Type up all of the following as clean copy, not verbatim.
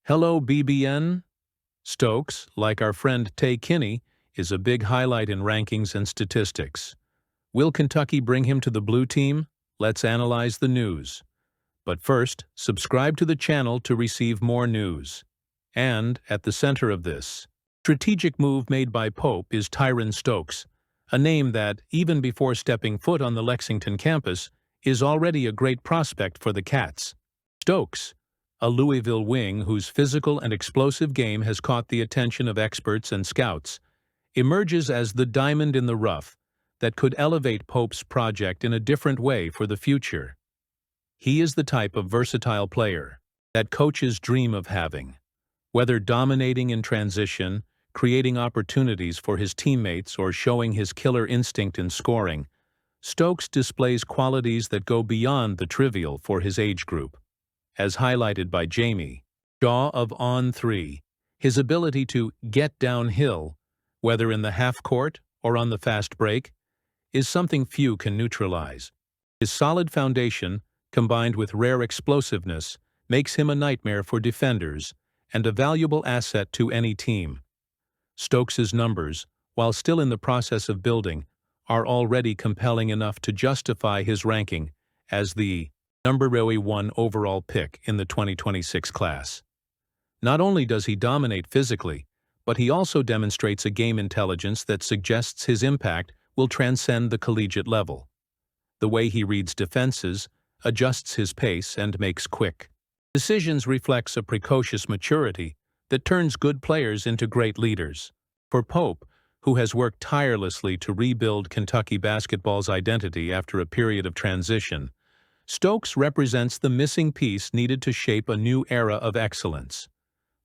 Hello, BBN. Stokes, like our friend Tay Kinney, is a big highlight in rankings and statistics. Will Kentucky bring him to the blue team? Let's analyze the news. But first, subscribe to the channel to receive more news. And, at the center of this strategic move made by Pope is Tyron Stokes, a name that, even before stepping foot on the Lexington campus, is already a great prospect for the Cats. Stokes, a Louisville wing whose physical and explosive game has caught the attention of experts and scouts, emerges as the diamond in the rough that could elevate Pope's project in a different way for the future. He is the type of versatile player that coaches dream of having. Whether dominating in transition, creating opportunities for his teammates, or showing his killer instinct in scoring, Stokes displays qualities that go beyond the trivial for his age group. As highlighted by Jamie Shaw of On3, his ability to get downhill, whether in the half-court or on the fast break, is something few can neutralize. His solid foundation, combined with rare explosiveness, makes him a nightmare for defenders and a valuable asset to any team. Stokes's numbers, while still in the process of building, are already compelling enough to justify his ranking as the number 1 overall pick in the 2026 class. Not only does he dominate physically, but he also demonstrates a game intelligence that suggests his impact will transcend the collegiate level. The way he reads defenses, adjusts his pace, and makes quick decisions reflects a precocious maturity that turns good players into great leaders. For Pope, who has worked tirelessly to rebuild Kentucky basketball's identity after a period of transition, Stokes represents the missing piece needed to shape a new era of excellence.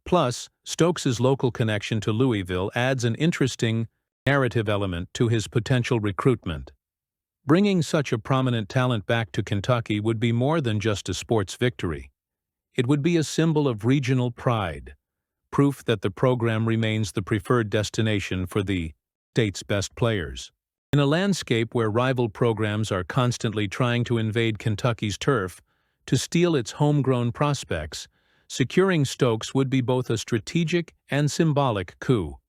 Plus, Stokes's local connection to Louisville adds an interesting narrative element to his potential recruitment. Bringing such a prominent talent back to Kentucky would be more than just a sports victory. It would be a symbol of regional pride, proof that the program remains the preferred destination for the state's best players. In a landscape where rival programs are constantly trying to invade Kentucky's turf to steal its homegrown prospects, securing Stokes would be both a strategic and symbolic coup.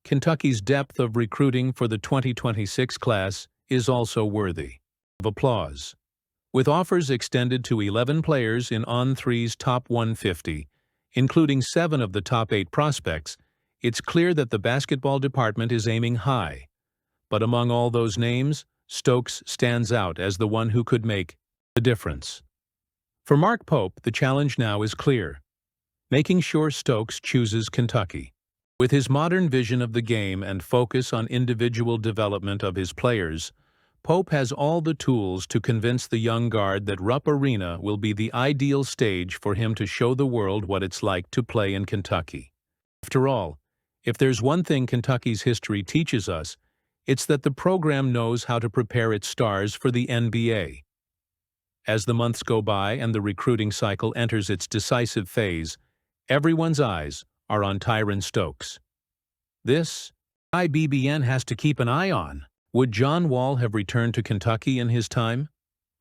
Kentucky's depth of recruiting for the 2026 class is also worthy of applause. With offers extended to 11 players in On3's top 150, including 7 of the top 8 prospects, it's clear that the basketball department is aiming high. But among all those names, Stokes stands out as the one who could make the difference. For Mark Pope, the challenge now is clear: making sure Stokes chooses Kentucky. With his modern vision of the game and focus on individual development of his players, Pope has all the tools to convince the young guard that Rupp Arena will be the ideal stage for him to show the world what it's like to play in Kentucky. After all, if there's one thing Kentucky's history teaches us, it's that the program knows how to prepare its stars for the NBA. As the months go by and the recruiting cycle enters its decisive phase, everyone's eyes are on Tyron Stokes. This IBBN has to keep an eye on. Would John Wall have returned to Kentucky in his time?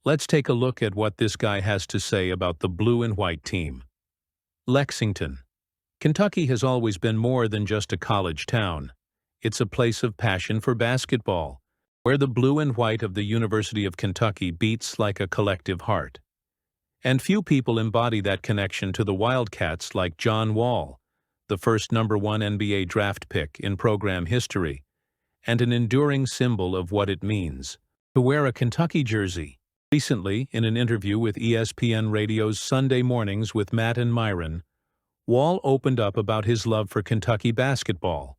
Let's take a look at what this guy has to say about the blue and white team. Lexington. Kentucky has always been more than just a college town. It's a place of passion for basketball, where the blue and white of the University of Kentucky beats like a collective heart. And few people embody that connection to the Wildcats like John Wall, the first number 1 NBA draft pick in program history, and an enduring symbol of what it means to wear a Kentucky jersey. Recently, in an interview with ESPN Radio's Sunday Mornings with Matt and Myron, Wall opened up about his love for Kentucky basketball,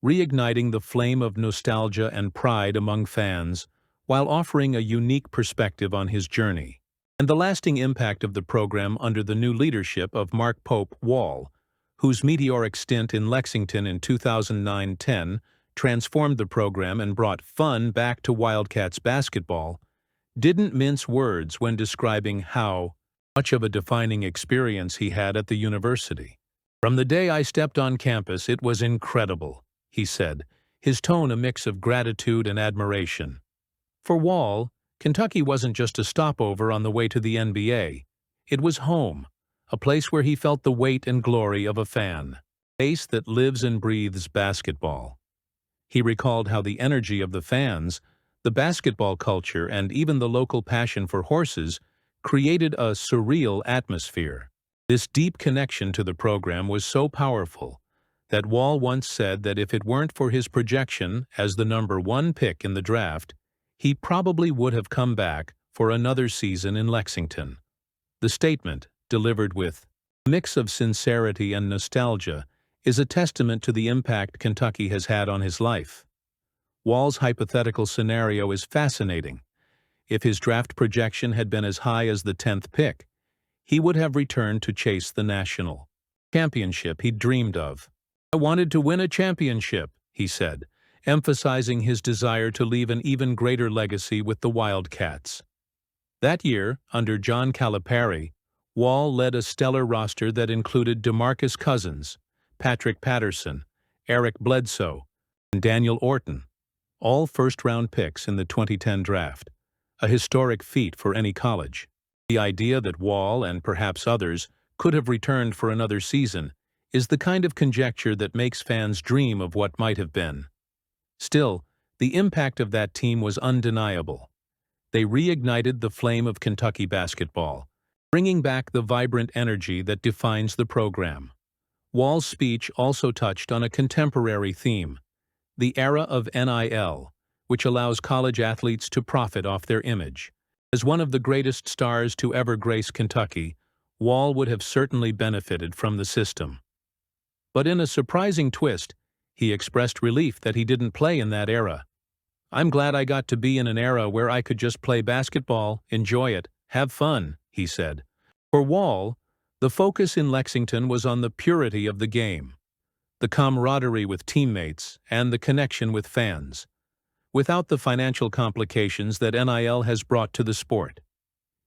reigniting the flame of nostalgia and pride among fans while offering a unique perspective on his journey and the lasting impact of the program under the new leadership of Mark Pope. Wall, whose meteoric stint in Lexington in 2009-10 transformed the program and brought fun back to Wildcats basketball, didn't mince words when describing how much of a defining experience he had at the university. "From the day I stepped on campus, it was incredible," he said, his tone a mix of gratitude and admiration. For Wall, Kentucky wasn't just a stopover on the way to the NBA. It was home, a place where he felt the weight and glory of a fan, a place that lives and breathes basketball. He recalled how the energy of the fans, the basketball culture, and even the local passion for horses created a surreal atmosphere. This deep connection to the program was so powerful that Wall once said that if it weren't for his projection as the #1 pick in the draft, he probably would have come back for another season in Lexington. The statement, delivered with a mix of sincerity and nostalgia, is a testament to the impact Kentucky has had on his life. Wall's hypothetical scenario is fascinating. If his draft projection had been as high as the 10th pick, he would have returned to chase the national championship he'd dreamed of. "I wanted to win a championship," he said, emphasizing his desire to leave an even greater legacy with the Wildcats. That year, under John Calipari, Wall led a stellar roster that included DeMarcus Cousins, Patrick Patterson, Eric Bledsoe, and Daniel Orton, all first-round picks in the 2010 draft, a historic feat for any college. The idea that Wall and perhaps others could have returned for another season is the kind of conjecture that makes fans dream of what might have been. Still, the impact of that team was undeniable. They reignited the flame of Kentucky basketball, bringing back the vibrant energy that defines the program. Wall's speech also touched on a contemporary theme, the era of NIL, which allows college athletes to profit off their image. As one of the greatest stars to ever grace Kentucky, Wall would have certainly benefited from the system. But in a surprising twist, he expressed relief that he didn't play in that era. "I'm glad I got to be in an era where I could just play basketball, enjoy it, have fun," he said. For Wall, the focus in Lexington was on the purity of the game, the camaraderie with teammates, and the connection with fans, without the financial complications that NIL has brought to the sport.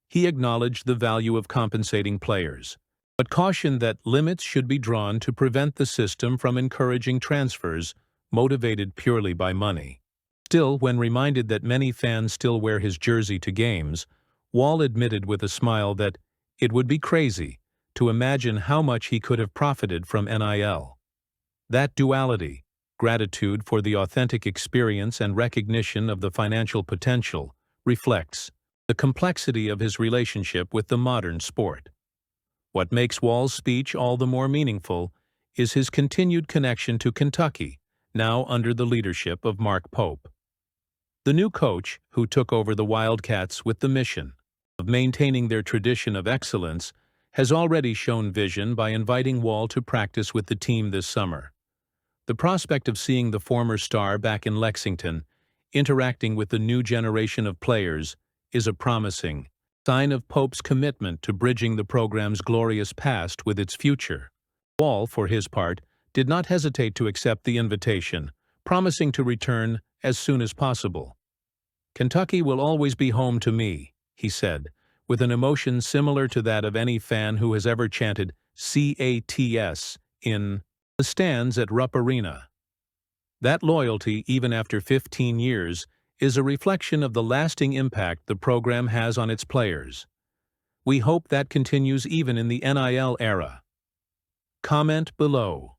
He acknowledged the value of compensating players, but cautioned that limits should be drawn to prevent the system from encouraging transfers motivated purely by money. Still, when reminded that many fans still wear his jersey to games, Wall admitted with a smile that it would be crazy to imagine how much he could have profited from NIL. That duality, gratitude for the authentic experience and recognition of the financial potential, reflects the complexity of his relationship with the modern sport. What makes Wall's speech all the more meaningful is his continued connection to Kentucky, now under the leadership of Mark Pope. The new coach, who took over the Wildcats with the mission of maintaining their tradition of excellence, has already shown vision by inviting Wall to practice with the team this summer. The prospect of seeing the former star back in Lexington, interacting with the new generation of players, is a promising sign of Pope's commitment to bridging the program's glorious past with its future. Wall, for his part, did not hesitate to accept the invitation, promising to return as soon as possible. "Kentucky will always be home to me," he said, with an emotion similar to that of any fan who has ever chanted CATS in the stands at Rupp Arena. That loyalty, even after 15 years, is a reflection of the lasting impact the program has on its players. We hope that continues even in the NIL era. Comment below.